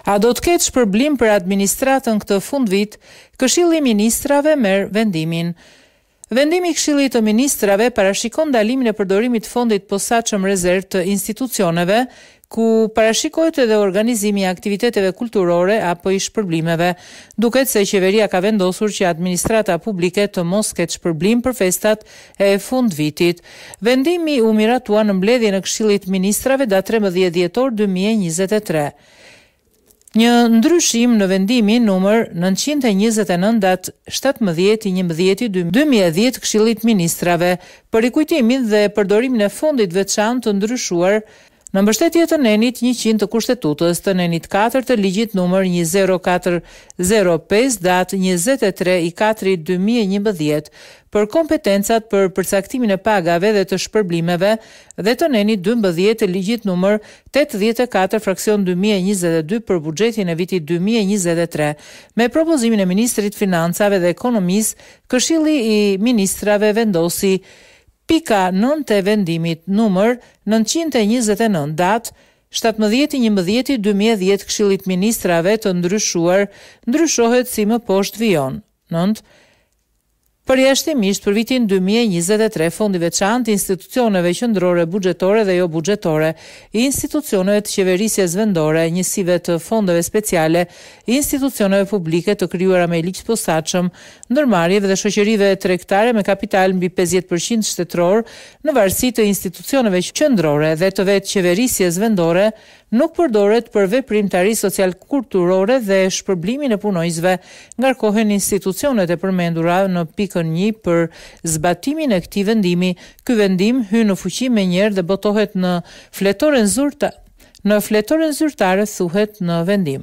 A do të ketë shpërblim për administratën këtë fundvit, Këshilli i Ministrave merr vendimin. Vendimi i Këshillit të Ministrave parashikon ndalimin e përdorimit të fondit posaçëm rezervë të institucioneve, ku parashikohet edhe organizimi i aktiviteteve kulturore apo i shpërblimeve, duket se qeveria ka vendosur që administrata publike të mos ketë shpërblim për festat e fundvitit. Vendimi u miratua në mbledhjen e Këshillit të Ministrave datë 13 dhjetor 2023. Një ndryshim në vendimin numër 929 datë 17/11/2010 Këshillit Ministrave për rikujtimin dhe përdorimin e fondit veçantë të ndryshuar në mbështetje të nenit 100 të Kushtetutës, të nenit 4 të ligjit numër 10405 datë 23/4/2011 për kompetencat për përcaktimin e pagave dhe të shpërblimeve dhe të nenit 12 të ligjit numër 84 fraksion 2022 për buxhetin e vitit 2023. Me propozimin e Ministrit Financave dhe Ekonomisë, Këshilli i Ministrave vendosi pika 9 të vendimit numër 929 datë 17/11/2010 Këshillit Ministrave të ndryshohet si më poshtë vijon. 9. Përjashtimisht për vitin 2023 fondi veçantë institucioneve qendrore buxhetore dhe jo buxhetore, institucioneve të qeverisjes vendore, njësive të fondeve speciale, institucioneve publike të krijuara me ligj posaçëm, ndërmarrjeve dhe shoqërive tregtare me kapital mbi 50% shtetëror, në varësi të institucioneve qendrore dhe të vetë qeverisjes vendore, nuk përdoret për veprimtari social-kulturore dhe shpërblimin e punojësve, ngarkohen institucionet e përmendura në pikën 1 për zbatimin e këtij vendimi. Ky vendim hyn në fuqi menjëherë dhe botohet në fletoren zyrtare thuhet në vendim.